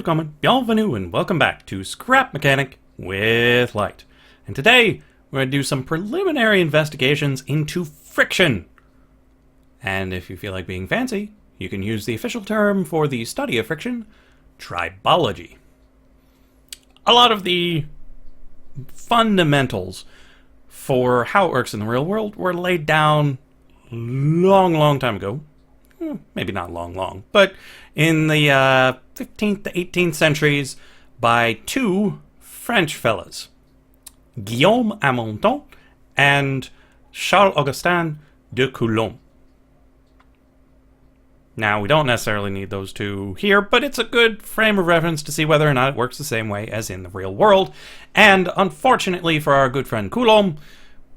willkommen, bienvenue, and welcome back to Scrap Mechanic with Lyte. And today, we're going to do some preliminary investigations into friction. And if you feel like being fancy, you can use the official term for the study of friction, tribology. A lot of the fundamentals for how it works in the real world were laid down long time ago. Maybe not long, but in the 15th to 18th centuries by two French fellas, Guillaume Amonton and Charles-Augustin de Coulomb. Now, we don't necessarily need those two here, but it's a good frame of reference to see whether or not it works the same way as in the real world. And unfortunately for our good friend Coulomb,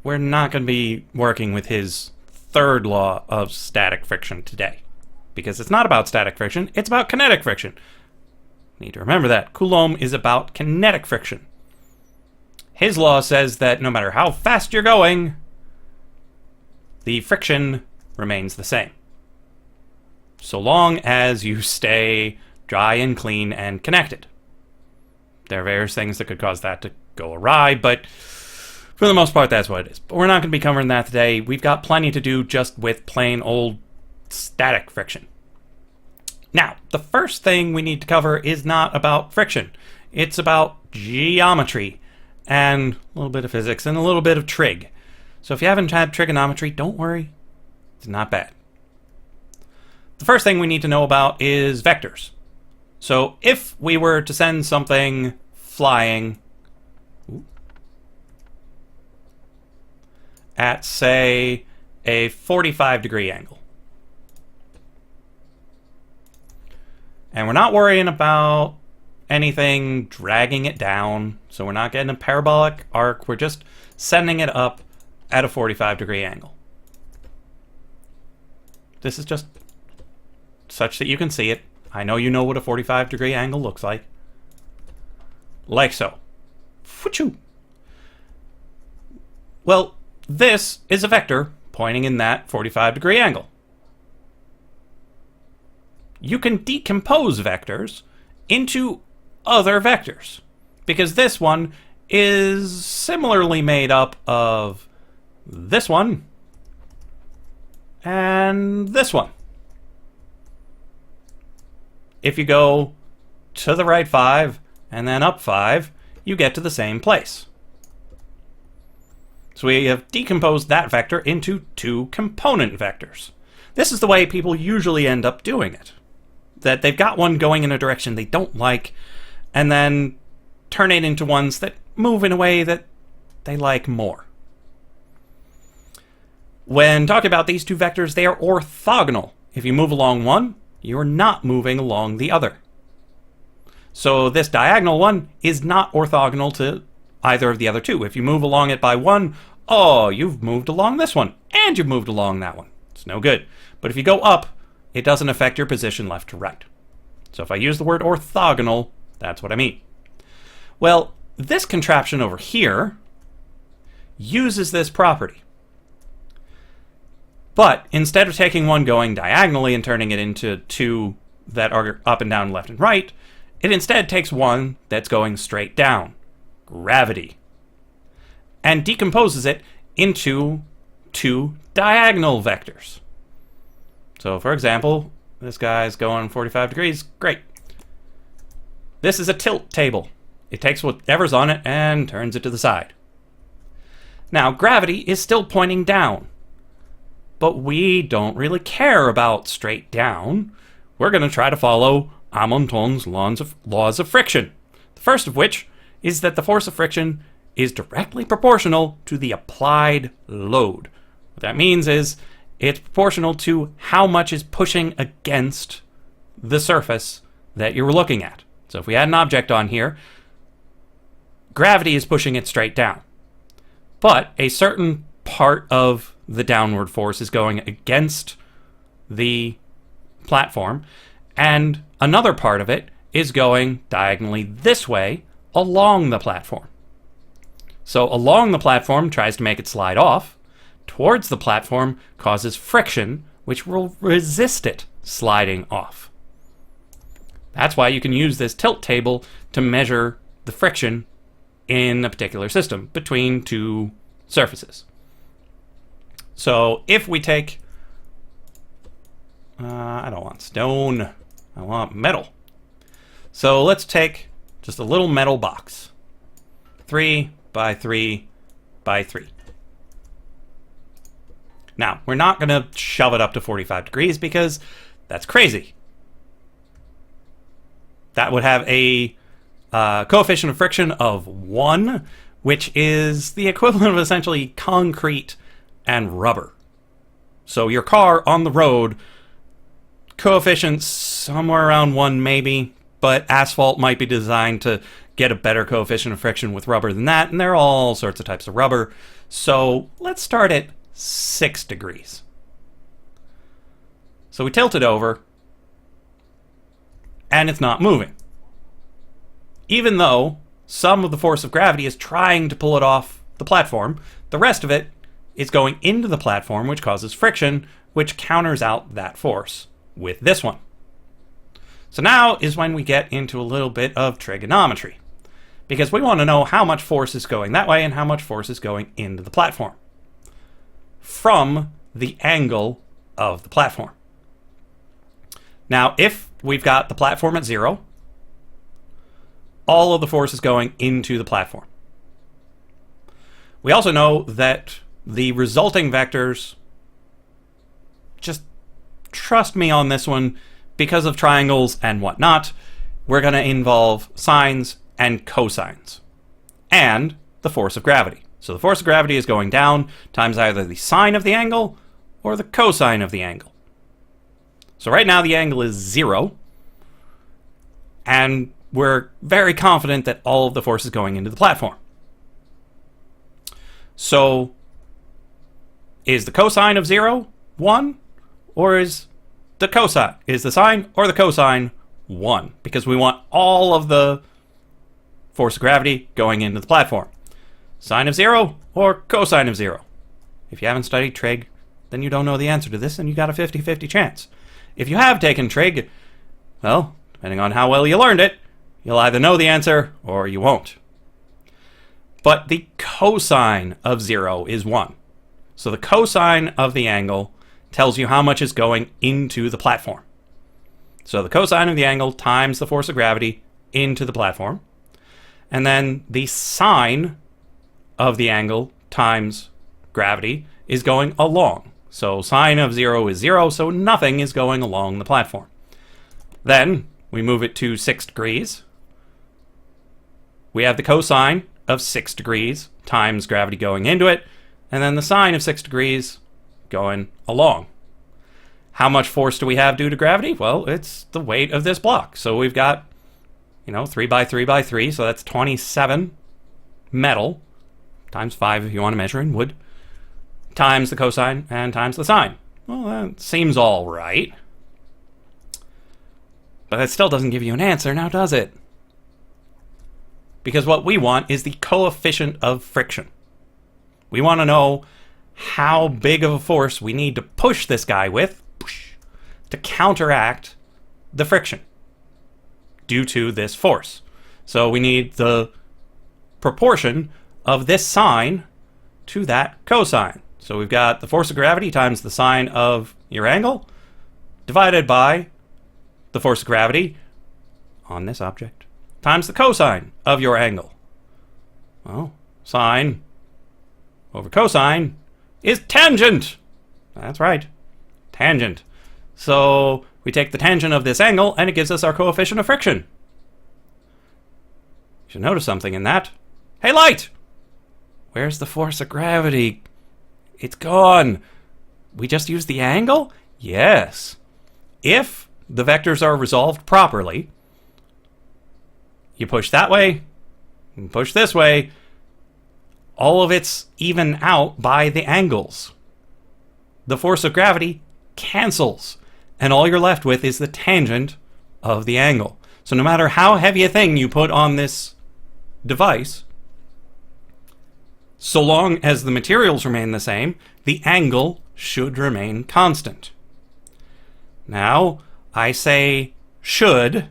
we're not going to be working with his third law of static friction today. Because it's not about static friction, it's about kinetic friction. Need to remember that. Coulomb is about kinetic friction. His law says that no matter how fast you're going, the friction remains the same. So long as you stay dry and clean and connected. There are various things that could cause that to go awry, but for the most part, that's what it is. But we're not going to be covering that today. We've got plenty to do just with plain old static friction. Now, the first thing we need to cover is not about friction. It's about geometry and a little bit of physics and a little bit of trig. So if you haven't had trigonometry, don't worry. It's not bad. The first thing we need to know about is vectors. So if we were to send something flying at, say, a 45-degree angle. And we're not worrying about anything dragging it down, so we're not getting a parabolic arc. We're just sending it up at a 45-degree angle. This is just such that you can see it. I know you know what a 45-degree angle looks like. Like so. Whoochoo. Well, this is a vector pointing in that 45-degree angle. You can decompose vectors into other vectors, because this one is similarly made up of this one and this one. If you go to the right 5 and then up 5, you get to the same place. So we have decomposed that vector into two component vectors. This is the way people usually end up doing it. That they've got one going in a direction they don't like, and then turn it into ones that move in a way that they like more. When talking about these two vectors, they are orthogonal. If you move along one, you're not moving along the other. So this diagonal one is not orthogonal to either of the other two. If you move along it by one, oh, you've moved along this one, and you've moved along that one. It's no good. But if you go up, it doesn't affect your position left to right. So if I use the word orthogonal, that's what I mean. Well, this contraption over here uses this property. But instead of taking one going diagonally and turning it into two that are up and down, left and right, it instead takes one that's going straight down, gravity, and decomposes it into two diagonal vectors. So, for example, this guy's going 45 degrees. Great. This is a tilt table. It takes whatever's on it and turns it to the side. Now, gravity is still pointing down. But we don't really care about straight down. We're going to try to follow Amonton's laws of friction. The first of which is that the force of friction is directly proportional to the applied load. What that means is it's proportional to how much is pushing against the surface that you're looking at. So if we had an object on here, gravity is pushing it straight down. But a certain part of the downward force is going against the platform, and another part of it is going diagonally this way along the platform. So along the platform tries to make it slide off. Towards the platform causes friction, which will resist it sliding off. That's why you can use this tilt table to measure the friction in a particular system between two surfaces. So if we take, I don't want stone, I want metal. So let's take just a little metal box, 3 by 3 by 3. Now, we're not going to shove it up to 45 degrees because that's crazy. That would have a coefficient of friction of 1, which is the equivalent of essentially concrete and rubber. So your car on the road, coefficients somewhere around 1 maybe, but asphalt might be designed to get a better coefficient of friction with rubber than that, and there are all sorts of types of rubber. So let's start at 6 degrees. So we tilt it over, and it's not moving. Even though some of the force of gravity is trying to pull it off the platform, the rest of it is going into the platform, which causes friction, which counters out that force with this one. So now is when we get into a little bit of trigonometry, because we want to know how much force is going that way and how much force is going into the platform from the angle of the platform. Now, if we've got the platform at 0, all of the force is going into the platform. We also know that the resulting vectors, just trust me on this one, because of triangles and whatnot, we're going to involve sines and cosines and the force of gravity. So the force of gravity is going down times either the sine of the angle or the cosine of the angle. So right now the angle is 0, and we're very confident that all of the force is going into the platform. So is the cosine of 0 1, or is the sine or the cosine 1? Because we want all of the force of gravity going into the platform. Sine of 0 or cosine of 0? If you haven't studied trig, then you don't know the answer to this, and you got a 50-50 chance. If you have taken trig, well, depending on how well you learned it, you'll either know the answer or you won't. But the cosine of 0 is 1. So the cosine of the angle tells you how much is going into the platform. So the cosine of the angle times the force of gravity into the platform. And then the sine of the angle times gravity is going along. So sine of 0 is 0, so nothing is going along the platform. Then we move it to 6 degrees. We have the cosine of 6 degrees times gravity going into it, and then the sine of 6 degrees going along. How much force do we have due to gravity? Well, it's the weight of this block. So we've got, 3 by 3 by 3, so that's 27 metal, times 5 if you want to measure in wood, times the cosine and times the sine. Well, that seems all right. But that still doesn't give you an answer, now does it? Because what we want is the coefficient of friction. We want to know how big of a force we need to push this guy with to counteract the friction due to this force. So we need the proportion of this sine to that cosine. So we've got the force of gravity times the sine of your angle divided by the force of gravity on this object times the cosine of your angle. Well, sine over cosine is tangent. That's right, tangent. So we take the tangent of this angle and it gives us our coefficient of friction. You should notice something in that. Hey, Lyte! Where's the force of gravity? It's gone. We just used the angle? Yes. If the vectors are resolved properly, you push that way, and push this way, all of it's even out by the angles. The force of gravity cancels, and all you're left with is the tangent of the angle. So no matter how heavy a thing you put on this device, so long as the materials remain the same, the angle should remain constant. Now, I say should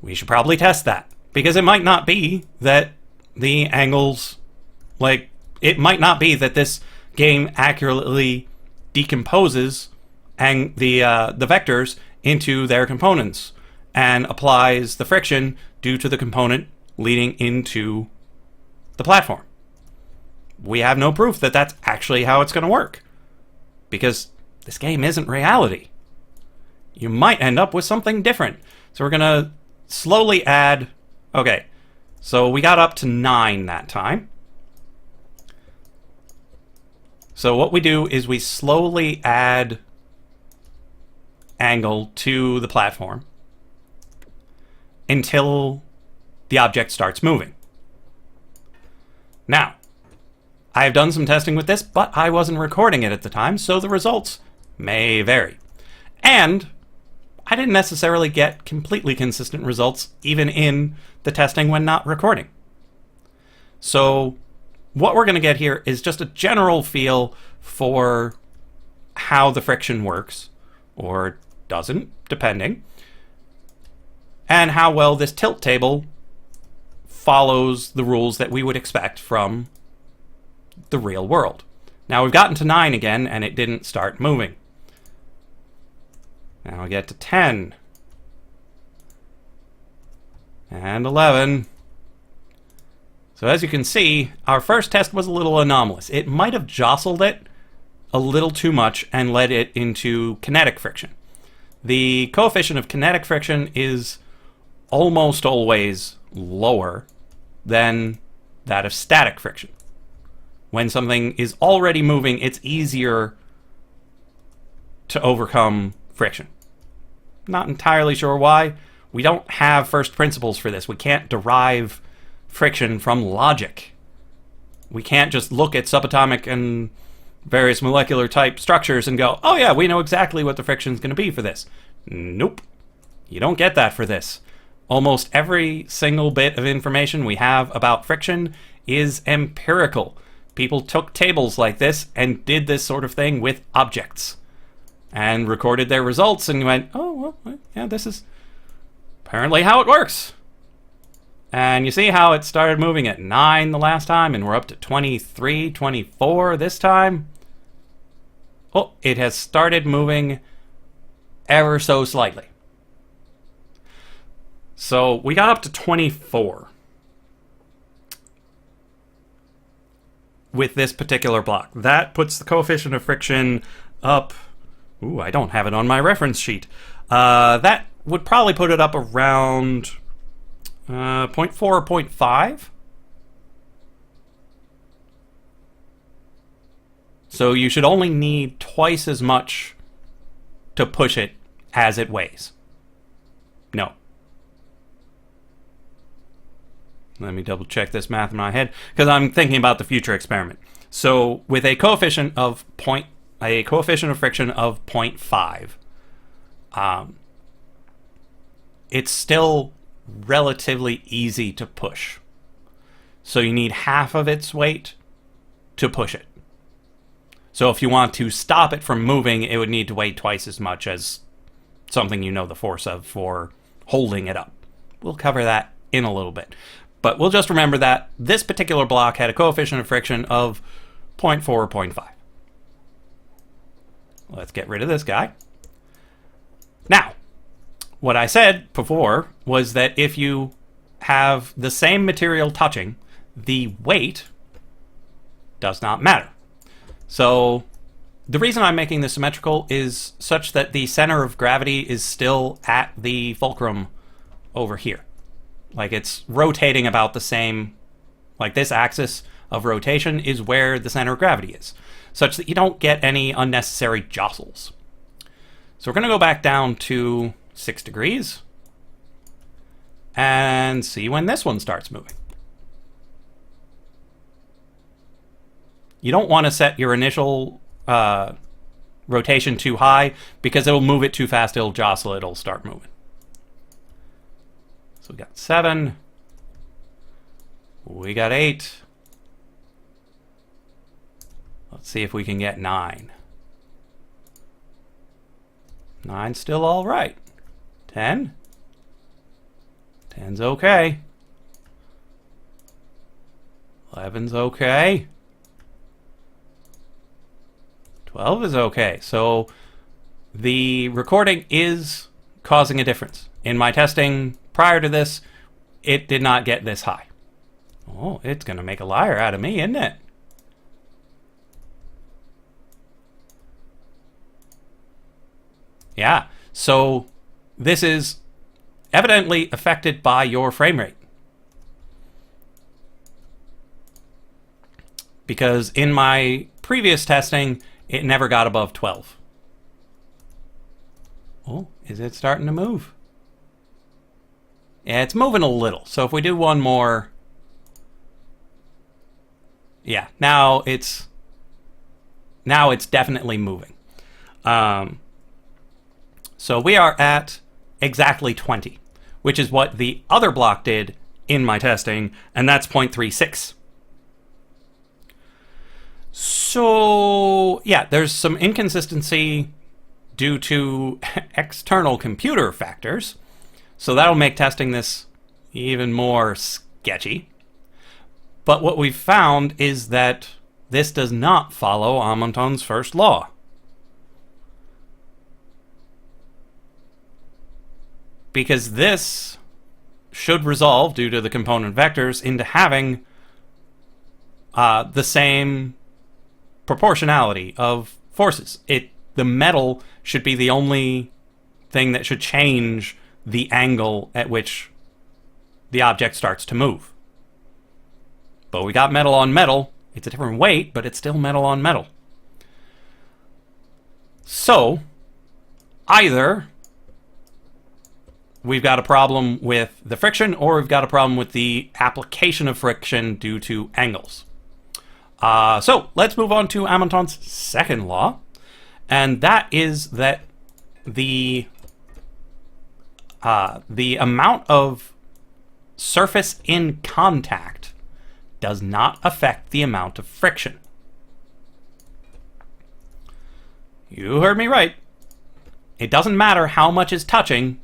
we should probably test that. Because it might not be that the angles, like, it might not be that this game accurately decomposes the vectors into their components and applies the friction due to the component leading into the platform. We have no proof that that's actually how it's going to work, because this game isn't reality. You might end up with something different. So we're going to slowly add... Okay, so we got up to 9 that time. So what we do is we slowly add angle to the platform until the object starts moving. Now, I have done some testing with this, but I wasn't recording it at the time, so the results may vary. And I didn't necessarily get completely consistent results even in the testing when not recording. So what we're going to get here is just a general feel for how the friction works, or doesn't, depending, and how well this tilt table follows the rules that we would expect from the real world. Now we've gotten to 9 again, and it didn't start moving. Now we get to 10. And 11. So as you can see, our first test was a little anomalous. It might have jostled it a little too much and led it into kinetic friction. The coefficient of kinetic friction is almost always lower than that of static friction. When something is already moving, it's easier to overcome friction. Not entirely sure why. We don't have first principles for this. We can't derive friction from logic. We can't just look at subatomic and various molecular type structures and go, oh yeah, we know exactly what the friction is going to be for this. Nope. You don't get that for this. Almost every single bit of information we have about friction is empirical. People took tables like this and did this sort of thing with objects and recorded their results and went, oh, well, yeah, this is apparently how it works. And you see how it started moving at 9 the last time, and we're up to 23, 24 this time? Oh, it has started moving ever so slightly. So we got up to 24 with this particular block. That puts the coefficient of friction up... Ooh, I don't have it on my reference sheet. That would probably put it up around 0.4 or 0.5. So you should only need twice as much to push it as it weighs. No. Let me double check this math in my head, because I'm thinking about the future experiment. So with a coefficient of friction of 0.5, it's still relatively easy to push. So you need half of its weight to push it. So if you want to stop it from moving, it would need to weigh twice as much as something you know the force of for holding it up. We'll cover that in a little bit. But we'll just remember that this particular block had a coefficient of friction of 0.4 or 0.5. Let's get rid of this guy. Now, what I said before was that if you have the same material touching, the weight does not matter. So the reason I'm making this symmetrical is such that the center of gravity is still at the fulcrum over here. Like it's rotating about the same, like this axis of rotation is where the center of gravity is, such that you don't get any unnecessary jostles. So we're going to go back down to 6 degrees and see when this one starts moving. You don't want to set your initial rotation too high, because it'll move it too fast, it'll jostle, it'll start moving. So we got 7. We got 8. Let's see if we can get 9. 9's still all right. 10. 10's okay. 11's okay. 12 is okay. So the recording is causing a difference. In my testing prior to this, it did not get this high. Oh, it's going to make a liar out of me, isn't it? Yeah, so this is evidently affected by your frame rate. Because in my previous testing, it never got above 12. Oh, is it starting to move? Yeah, it's moving a little. So if we do one more... Yeah, now it's definitely moving. So we are at exactly 20, which is what the other block did in my testing, and that's 0.36. So, yeah, there's some inconsistency due to external computer factors, so that'll make testing this even more sketchy. But what we've found is that this does not follow Amonton's first law. Because this should resolve, due to the component vectors, into having the same proportionality of forces. The metal should be the only thing that should change the angle at which the object starts to move. But we got metal on metal. It's a different weight, but it's still metal on metal. So, either we've got a problem with the friction, or we've got a problem with the application of friction due to angles. So let's move on to Amonton's second law, and that is that the amount of surface in contact does not affect the amount of friction. You heard me right. It doesn't matter how much is touching.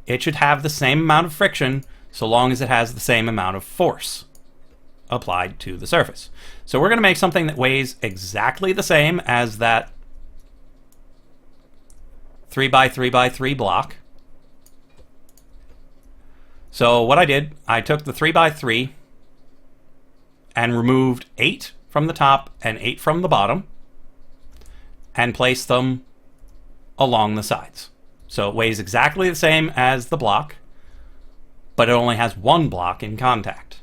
It should have the same amount of friction so long as it has the same amount of force applied to the surface. So we're going to make something that weighs exactly the same as that 3x3x3 block. So what I did, I took the 3x3 and removed 8 from the top and 8 from the bottom and placed them along the sides. So it weighs exactly the same as the block, but it only has one block in contact.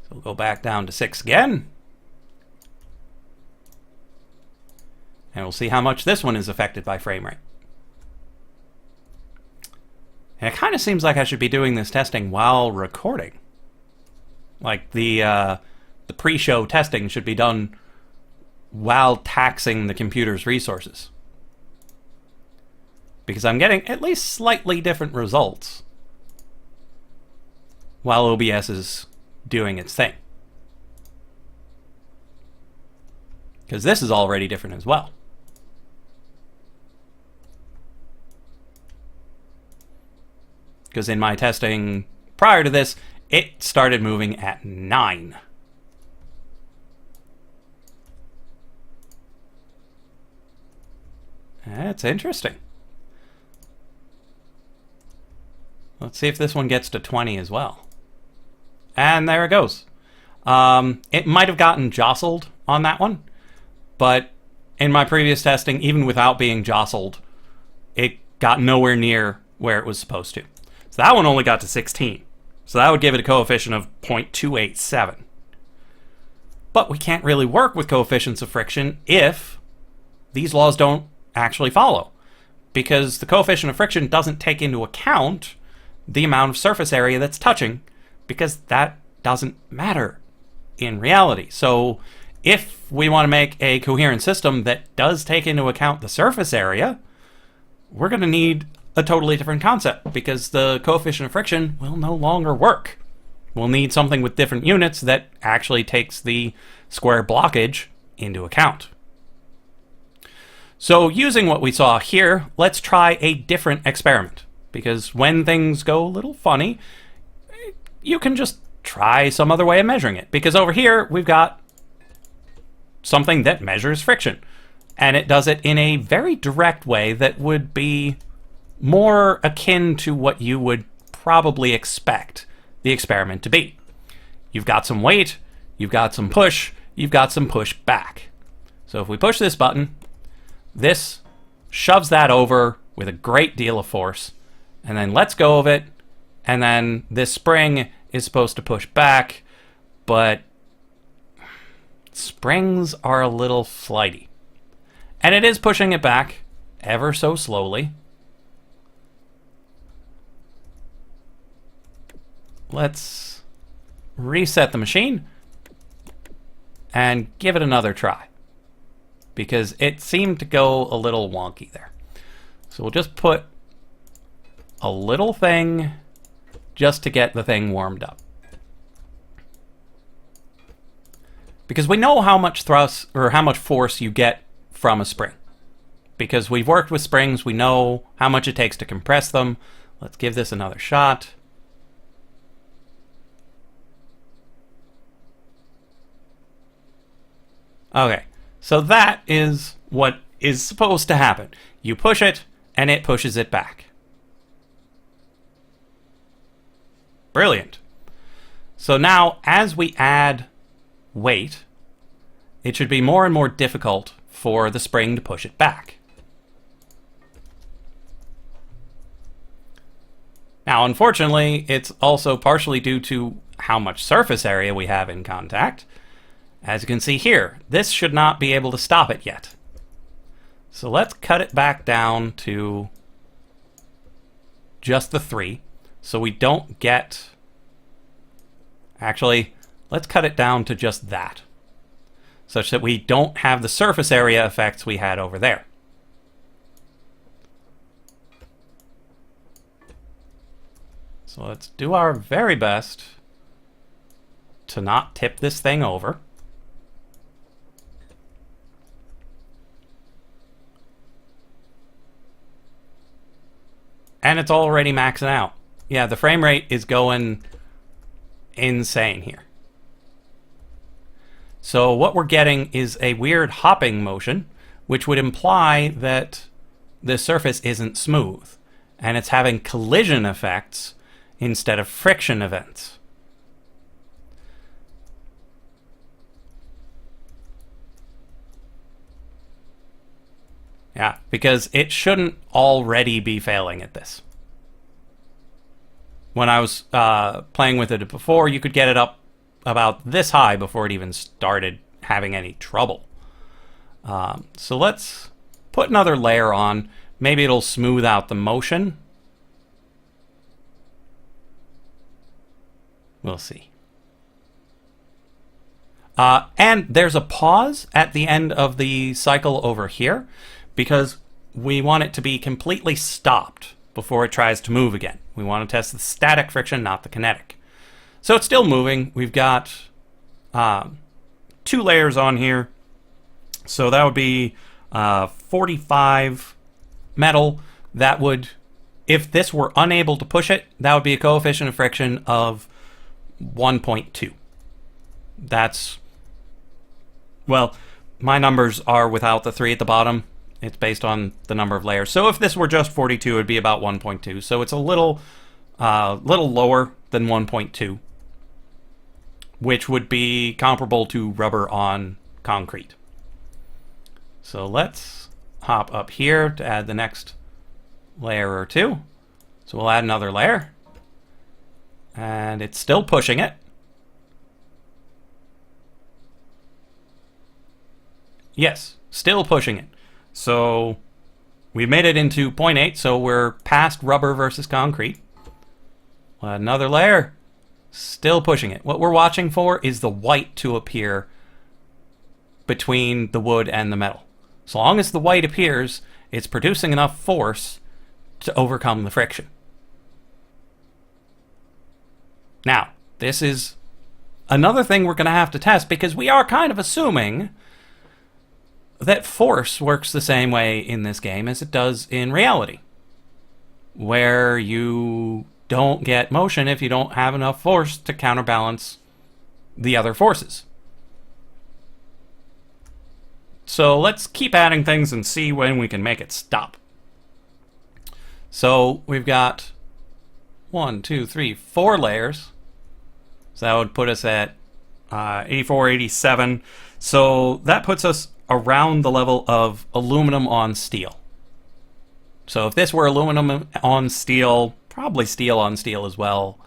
So we'll go back down to 6 again. And we'll see how much this one is affected by frame rate. And it kind of seems like I should be doing this testing while recording. Like the pre-show testing should be done while taxing the computer's resources. Because I'm getting at least slightly different results while OBS is doing its thing. Because this is already different as well. Because in my testing prior to this, it started moving at 9. That's interesting. Let's see if this one gets to 20 as well. And there it goes. It might have gotten jostled on that one, but in my previous testing, even without being jostled, it got nowhere near where it was supposed to. So that one only got to 16. So that would give it a coefficient of 0.287. But we can't really work with coefficients of friction if these laws don't actually follow. Because the coefficient of friction doesn't take into account the amount of surface area that's touching, because that doesn't matter in reality. So if we want to make a coherent system that does take into account the surface area, we're going to need a totally different concept, because the coefficient of friction will no longer work. We'll need something with different units that actually takes the square blockage into account. So using what we saw here, let's try a different experiment. Because when things go a little funny, you can just try some other way of measuring it. Because over here, we've got something that measures friction. And it does it in a very direct way that would be more akin to what you would probably expect the experiment to be. You've got some weight, you've got some push, you've got some push back. So if we push this button, this shoves that over with a great deal of force, and then lets go of it, and then this spring is supposed to push back, but springs are a little flighty. And it is pushing it back ever so slowly. Let's reset the machine and give it another try, because it seemed to go a little wonky there. So we'll just put a little thing just to get the thing warmed up. Because we know how much thrust or how much force you get from a spring. Because we've worked with springs, we know how much it takes to compress them. Let's give this another shot. Okay, so that is what is supposed to happen. You push it, and it pushes it back. Brilliant. So now, as we add weight, it should be more and more difficult for the spring to push it back. Now, unfortunately, it's also partially due to how much surface area we have in contact. As you can see here, this should not be able to stop it yet. So let's cut it back down to just the 3, so we don't get... Actually, let's cut it down to just that, such that we don't have the surface area effects we had over there. So let's do our very best to not tip this thing over. And it's already maxing out. Yeah, the frame rate is going insane here. So what we're getting is a weird hopping motion, which would imply that the surface isn't smooth, and it's having collision effects instead of friction events. Yeah, because it shouldn't already be failing at this. When I was playing with it before, you could get it up about this high before it even started having any trouble. So let's put another layer on. Maybe it'll smooth out the motion. We'll see. And there's a pause at the end of the cycle over here, because we want it to be completely stopped before it tries to move again. We want to test the static friction, not the kinetic. So it's still moving. We've got 2 layers on here. So that would be 45 metal. That would, if this were unable to push it, that would be a coefficient of friction of 1.2. That's, well, my numbers are without the 3 at the bottom. It's based on the number of layers. So if this were just 42, it'd be about 1.2. So it's a little lower than 1.2, which would be comparable to rubber on concrete. So let's hop up here to add the next layer or 2. So we'll add another layer. And it's still pushing it. Yes, still pushing it. So we made it into 0.8, so we're past rubber versus concrete. We'll add another layer. Still pushing it. What we're watching for is the white to appear between the wood and the metal. So long as the white appears, it's producing enough force to overcome the friction. Now, this is another thing we're going to have to test, because we are kind of assuming that force works the same way in this game as it does in reality, where you don't get motion if you don't have enough force to counterbalance the other forces. So let's keep adding things and see when we can make it stop. So we've got 1, 2, 3, 4 layers. So that would put us at 84, 87. So that puts us around the level of aluminum on steel. So if this were aluminum on steel, probably steel on steel as well.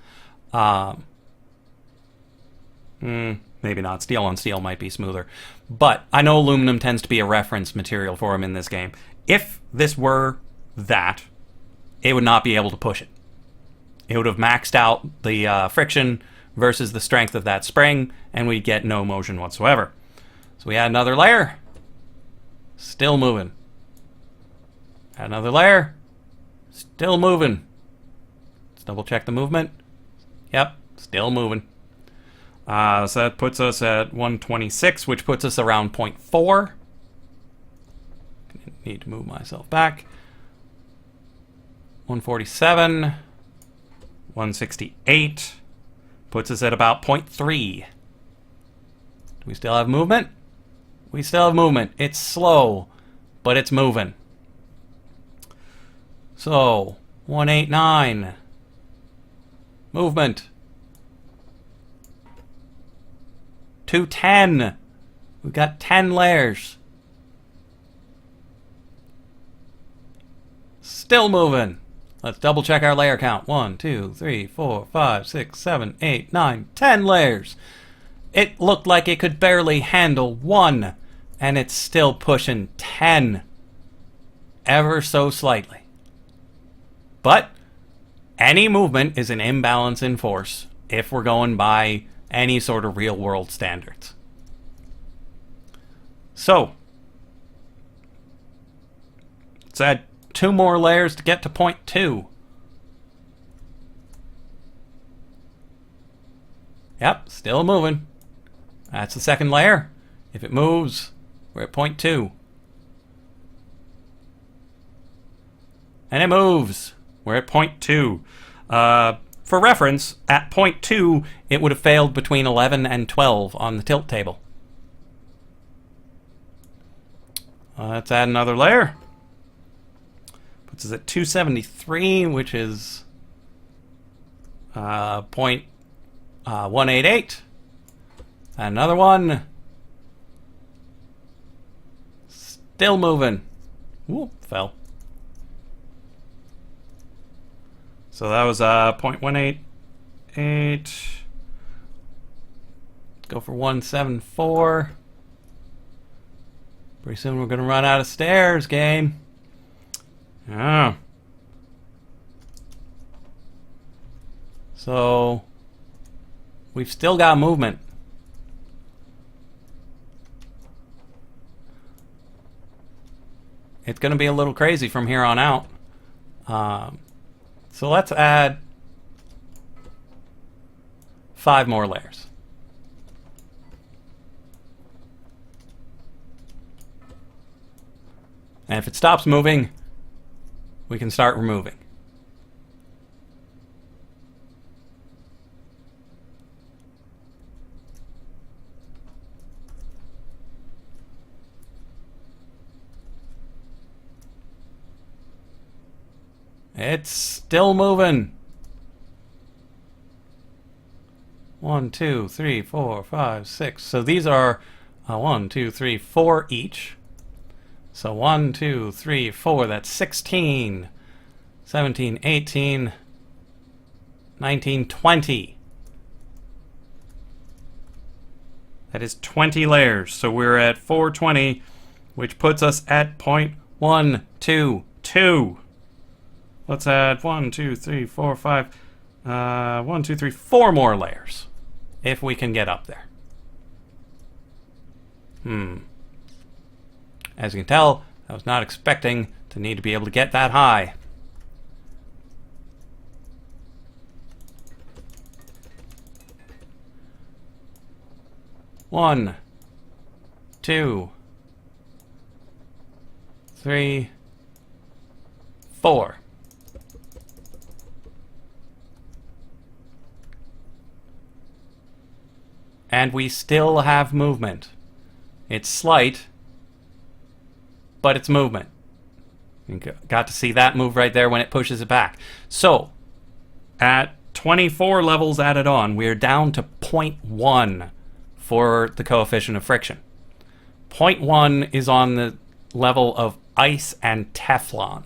Maybe not. Steel on steel might be smoother. But I know aluminum tends to be a reference material for him in this game. If this were that, it would not be able to push it. It would have maxed out the friction versus the strength of that spring, and we'd get no motion whatsoever. So we add another layer. Still moving. Add another layer. Still moving. Let's double check the movement. Yep, still moving. So that puts us at 126, which puts us around 0.4. Need to move myself back. 147. 168. Puts us at about 0.3. Do we still have movement? We still have movement. It's slow, but it's moving. So, 189. Movement. 210. We've got 10 layers. Still moving. Let's double check our layer count. 1, 2, 3, 4, 5, 6, 7, 8, 9, 10 layers. It looked like it could barely handle 1, and it's still pushing 10. Ever so slightly. But any movement is an imbalance in force if we're going by any sort of real-world standards. So, let's add 2 more layers to get to 0.2. Yep, still moving. That's the second layer. If it moves, we're at 0.2. And it moves. We're at 0.2. For reference, at 0.2, it would have failed between 11 and 12 on the tilt table. Let's add another layer. Puts us at 273, which is 0.188. Another one. Still moving. Whoop, fell. So that was 0.188. Go for 174. Pretty soon we're going to run out of stairs, game. Yeah. So we've still got movement. It's going to be a little crazy from here on out. So let's add 5 more layers. And if it stops moving, we can start removing. It's still moving. 1, 2, 3, 4, 5, 6. So these are 1, 2, 3, 4 each. So 1, 2, 3, 4. That's 16, 17, 18, 19, 20. That is 20 layers. So we're at 420, which puts us at 0.122. Let's add 1, 2, 3, 4, 5. 1, 2, 3, 4 more layers. If we can get up there. As you can tell, I was not expecting to need to be able to get that high. One, 2, 3, 4. And we still have movement. It's slight, but it's movement. You got to see that move right there when it pushes it back. So, at 24 levels added on, we're down to 0.1 for the coefficient of friction. 0.1 is on the level of ice and Teflon.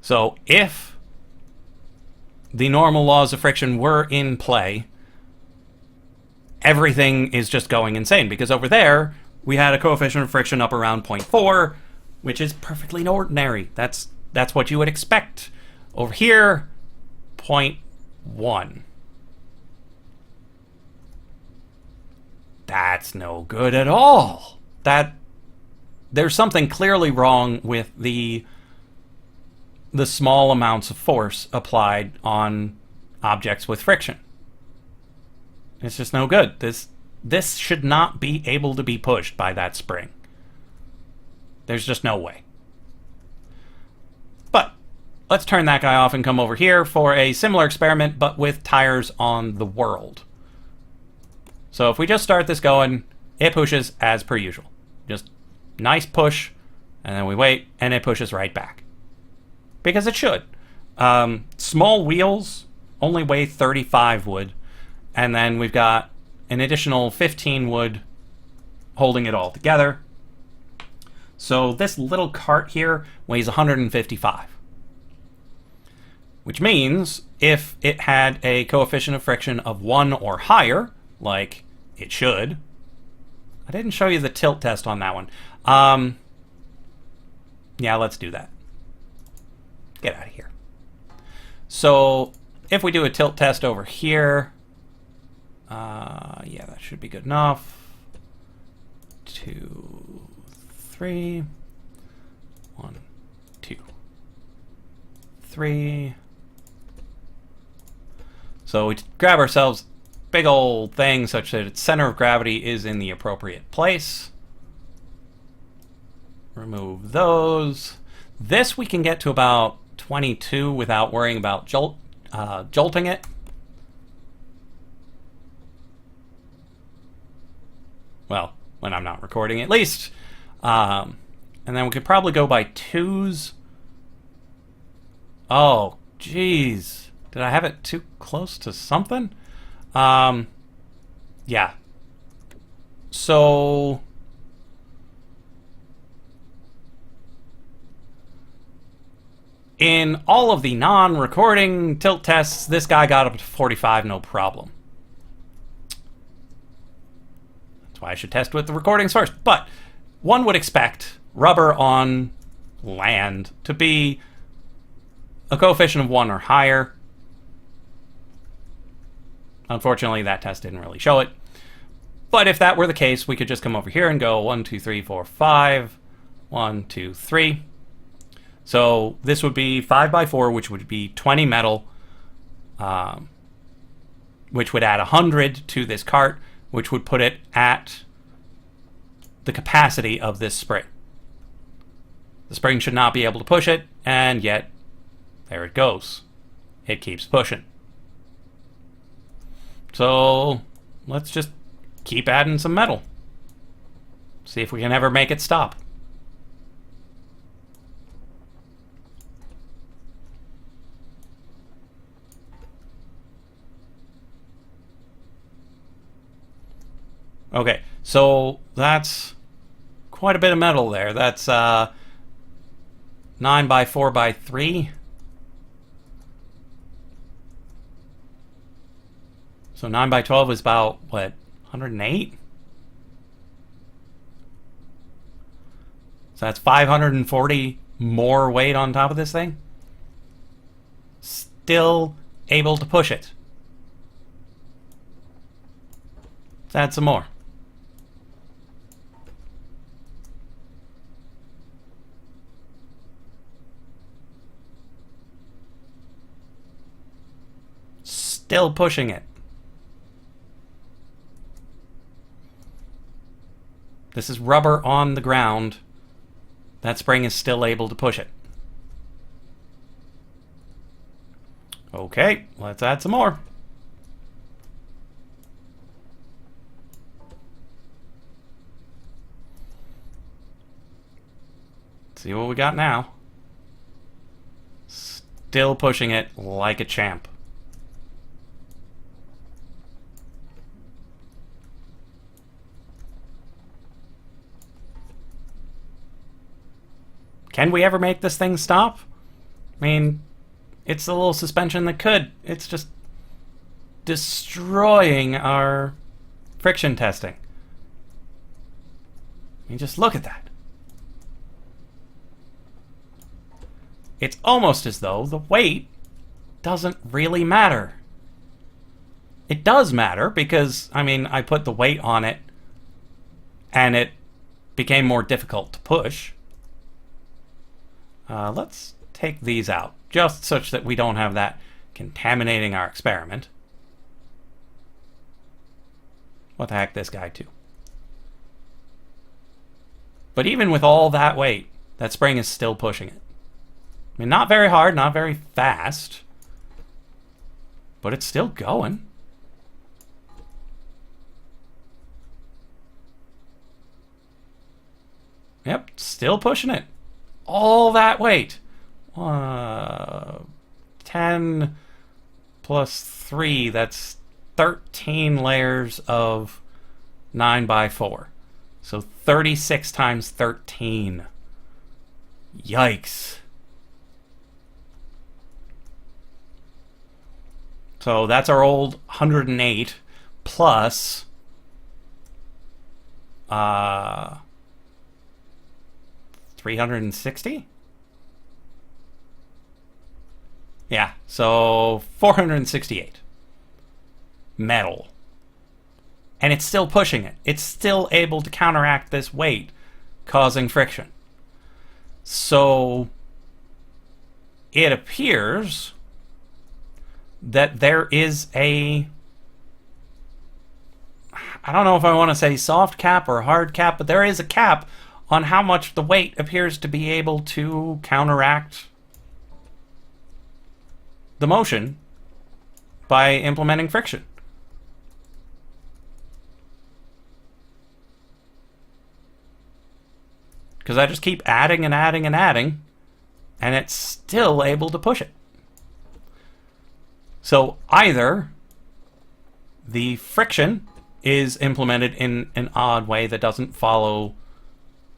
So, if the normal laws of friction were in play, everything is just going insane. Because over there, we had a coefficient of friction up around 0.4, which is perfectly ordinary. That's what you would expect. Over here, 0.1. That's no good at all. There's something clearly wrong with the small amounts of force applied on objects with friction. It's just no good. This should not be able to be pushed by that spring. There's just no way. But let's turn that guy off and come over here for a similar experiment, but with tires on the world. So if we just start this going, it pushes as per usual. Just nice push, and then we wait, and it pushes right back. Because it should. Small wheels only weigh 35 wood, and then we've got an additional 15 wood holding it all together. So this little cart here weighs 155. Which means if it had a coefficient of friction of 1 or higher, like it should. I didn't show you the tilt test on that one. Yeah, let's do that. Get out of here. So if we do a tilt test over here, yeah, that should be good enough. 2, 3. 1, 2, 3. So we grab ourselves big old thing such that its center of gravity is in the appropriate place. Remove those. This we can get to about 22 without worrying about jolting it. Well, when I'm not recording at least. And then we could probably go by 2s. Oh, jeez. Did I have it too close to something? Yeah. So in all of the non-recording tilt tests, this guy got up to 45, no problem. That's why I should test with the recordings first. But one would expect rubber on land to be a coefficient of 1 or higher. Unfortunately, that test didn't really show it. But if that were the case, we could just come over here and go 1, 2, 3, 4, 5. 1, 2, 3. So this would be 5 by 4, which would be 20 metal, which would add 100 to this cart, which would put it at the capacity of this spring. The spring should not be able to push it, and yet there it goes. It keeps pushing. So let's just keep adding some metal. See if we can ever make it stop. Okay, so that's quite a bit of metal there. That's 9 by 4 by 3. So 9 by 12 is about, what, 108? So that's 540 more weight on top of this thing. Still able to push it. Let's add some more. Still pushing it. This is rubber on the ground. That spring is still able to push it. Okay, let's add some more. Let's see what we got now. Still pushing it like a champ. Can we ever make this thing stop? I mean, it's the little suspension that could. It's just destroying our friction testing. I mean, just look at that. It's almost as though the weight doesn't really matter. It does matter because, I mean, I put the weight on it and it became more difficult to push. Let's take these out, just such that we don't have that contaminating our experiment. What the heck, this guy too. But even with all that weight, that spring is still pushing it. I mean, not very hard, not very fast, but it's still going. Yep, still pushing it. All that weight. 10 plus 3, that's 13 layers of 9x4. So 36 times 13. Yikes. So that's our old 108 plus 360? Yeah, so 468 metal. And it's still pushing it. It's still able to counteract this weight, causing friction. So it appears that there is a, I don't know if I want to say soft cap or hard cap, but there is a cap on how much the weight appears to be able to counteract the motion by implementing friction. Because I just keep adding and adding and adding, and it's still able to push it. So either the friction is implemented in an odd way that doesn't follow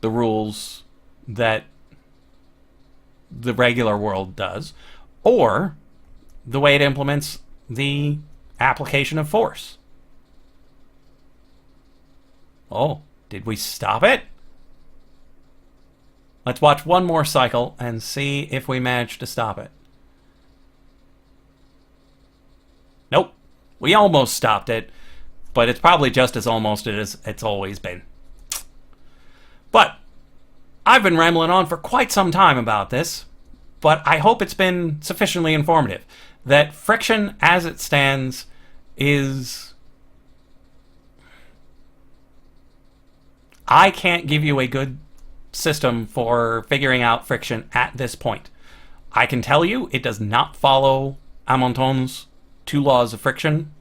the rules that the regular world does, or the way it implements the application of force. Oh, did we stop it? Let's watch one more cycle and see if we manage to stop it. Nope. We almost stopped it, but it's probably just as almost as it's always been. But I've been rambling on for quite some time about this, but I hope it's been sufficiently informative that friction as it stands is... I can't give you a good system for figuring out friction at this point. I can tell you it does not follow Amonton's 2 laws of friction,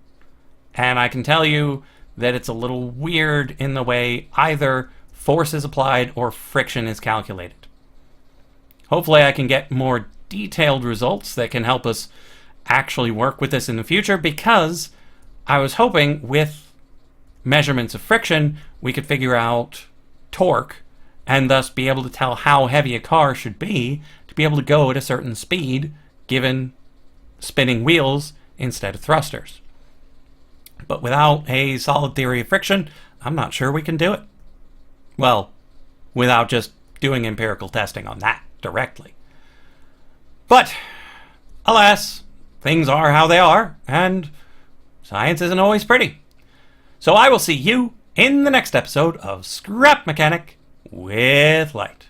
and I can tell you that it's a little weird in the way either force is applied or friction is calculated. Hopefully I can get more detailed results that can help us actually work with this in the future, because I was hoping with measurements of friction we could figure out torque and thus be able to tell how heavy a car should be to be able to go at a certain speed given spinning wheels instead of thrusters. But without a solid theory of friction, I'm not sure we can do it. Well, without just doing empirical testing on that directly. But, alas, things are how they are, and science isn't always pretty. So I will see you in the next episode of Scrap Mechanic with Lyte.